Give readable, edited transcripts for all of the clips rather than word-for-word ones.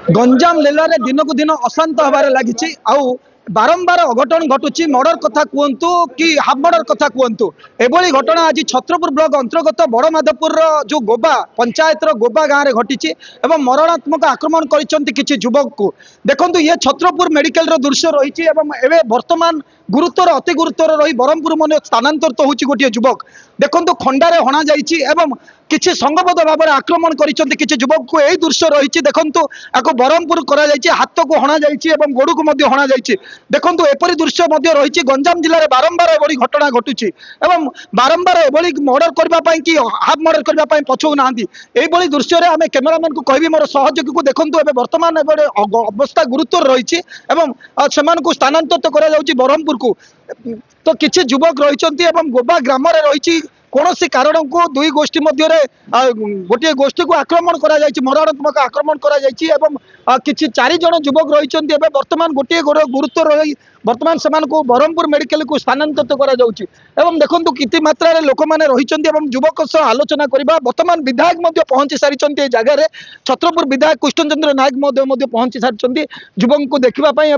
गंजाम जिले दिन को दिन अशांत हबार लगी बारंबार अघटन घटुची मर्डर कथा कहतु कि हाफ मर्डर कथा कहतु एभली घटना आज छत्रपुर ब्लॉक अंतर्गत बड़माधवपुर जो गोबा पंचायत गोबा गाँव में घटी मरणात्मक आक्रमण कर युवक को देखो ये छत्रपुर मेडिकल दृश्य रही वर्तमान गुरुतर अति गुरुतर रही ब्रह्मपुर मन स्थानांतरित होची गोटे युवक देखो खंडारे हणा जाइए किसी संगबद्ध भाव में आक्रमण कर युवक को यही दृश्य रही देखो आपको ब्रह्मपुर हाथ को हणा जाइए गोड़ को हणा जाइए देखो एपरी दृश्य रही गंजाम जिले में बारंबार एभली घटना घटुची बारंबार एभली मर्डर करने कि हाफ मर्डर करने पछौ ना यही दृश्य में आम कैमेरामैन को कहि मोर सहयोगी को देखो बर्तमान अवस्था गुरुतर रही से स्थानांतरित कर ब्रह्मपुर को तो किसी युवक रही गोबा ग्राम रही कौन सी कारण को दुई गोष्ठी मध्य गोटे गोष्ठी को आक्रमण मरणात्मक आक्रमण किसी 4 जन युवक रही बर्तमान गोटे गुरुत्व रही बर्तमान से ब्रह्मपुर मेडिकल को स्थानांतरित कर देखो किति मात्रा लोक मैंने रही युवक सह आलोचना करवा बर्तमान विधायक पहुंची सारी जगह छत्रपुर विधायक कृष्णचंद्र नायक पहुंची सारी युवक को देखापी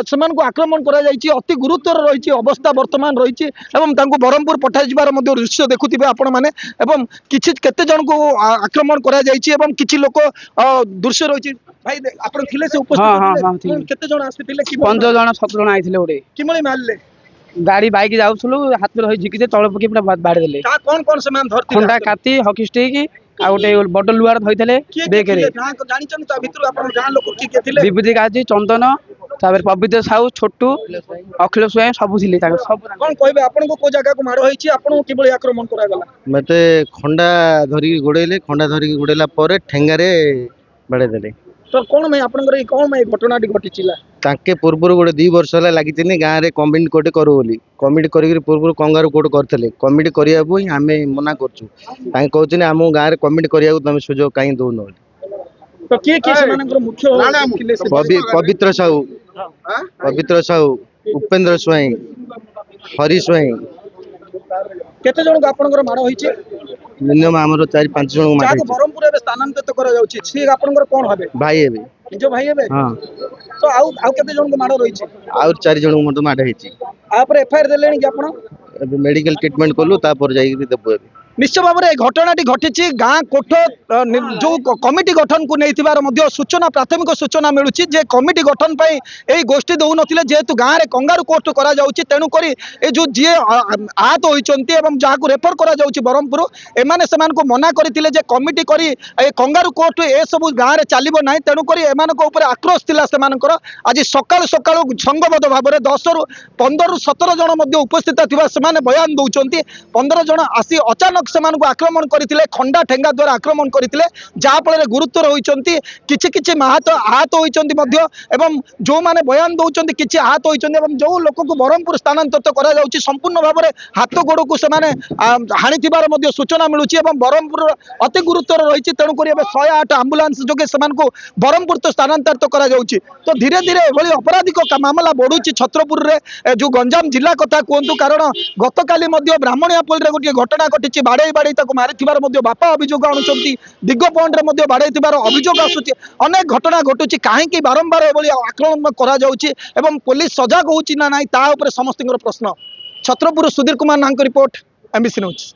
से आक्रमण कर अति गुरुतर रही अवस्था वर्तमान रही ब्रह्मपुर पठाइबार दृश्य देखुवे आपण मैंने किसी केते जन को आक्रमण कर किसी लोक दृश्य रही भाई आपण थिले से उपस्थित केते जन आसीथिले कि 15 जन 17 जन आइथिले ओडे किमली मारले गाड़ी बाइक जाउछलु हाथ में रही झिकी तळ पकी पूरा बाड़ देले कौन कौन से मान धरती खंडा काती हॉकी स्टिक आ गोटे बड़ लुआर धइथिले बेक रे जानि छन त भितर आपण गां लोक की के थिले विभूति गाजी चंदन तापर पवित्र साहू छोटू अखिल स्वयं सब थिले सब कौन कहबे आपण को जगह को मारो होईची आपण किबळी आक्रमण करा गला मते खंडा धरी गोडेले खंडा धरी गोडेला परे ठेंगारे बडे देले तो कौन मैं आपनकर कौन मैं घटना घटिचिला ताके पूर्व गोटे 2 वर्ष है लगी गाँव में कमिटी कोटे करू बोली कमिटी कर पूर्व कंगारू कोट करते कमिटी करने आम मना कर आम गाँव में कमिटी करने तुम सुजोग कहीं दौन तो किए मुख्य पवित्र साहू उपेन्द्र स्वाई हरी स्वाई केते जन आपनकर माड़ होईची मिनिमम आमर 4-5 जन को मार ब्रह्मपुर एबे स्थानांतरित करा जाउची सी आपनकर कोन हबे भाई हेबे निजो भाई हेबे हां तो आउ केते जन को माड़ रहीची आउ 4 जन को मत माड़ हेची आ पर एफआईआर देलेनी कि आपण एबे मेडिकल ट्रीटमेंट करलु तापर जाई देबो एबे निश्चय भाव में घटनाटी घटी गाँ कोठ जो कमिटी गठन को नहीं सूचना प्राथमिक सूचना मिलूँ जे कमिटी गठन पर यही गोष्ठी दौन जेहेतु गाँव में कंगारू कोर्ट तेणुक जो जी आहत होती जहाँ रेफर कर ब्रह्मपुर एमाने से मना करते कमिटी कर कंगारू कोर्ट ए सब गाँव में चलो ना तेणुक एमानक आक्रोश थिला सेमानकर आज सकाल सकाल संगबद्ध भाव में 10 ରୁ 15 ରୁ 17 जन उपस्थित थिबा से बयान दौरान 15 जन आसी अचानक से आक्रमण करते खंडा ठेंगा द्वारा आक्रमण करते जहाँफल गुरुतर होती किसी आहत होती जो मैंने बयान दौरान किसी आहत होती जो लोक को ब्रह्मपुर स्थानांतरित कर संपूर्ण भाव में हाथ गोड़ को हाणी सूचना मिलूँ ब्रह्मपुर अति गुरुतर रही तेणुक 108 आंबुलांस जोगे से ब्रह्मपुर तो स्थानांतरित कर तो धीरे धीरे एभली अपराधिक मामला बढ़ुची छत्रपुर में जो गंजाम जिला कथा कहतु कारण गत काली ब्राह्मणियापोल गोटे घटना घटी बाड़े बाड़े मारी बापा अभियोग आणुंट दिग्गपॉइंट में बाड़े अभियोग आसूची अनेक घटना घटुची कहीं बारंबार एभली आक्रमण करा पुलिस सजग होची ना नाई ता ऊपर समस्त प्रश्न छत्रपुर सुधीर कुमार नांक रिपोर्ट एमबीसी न्यूज।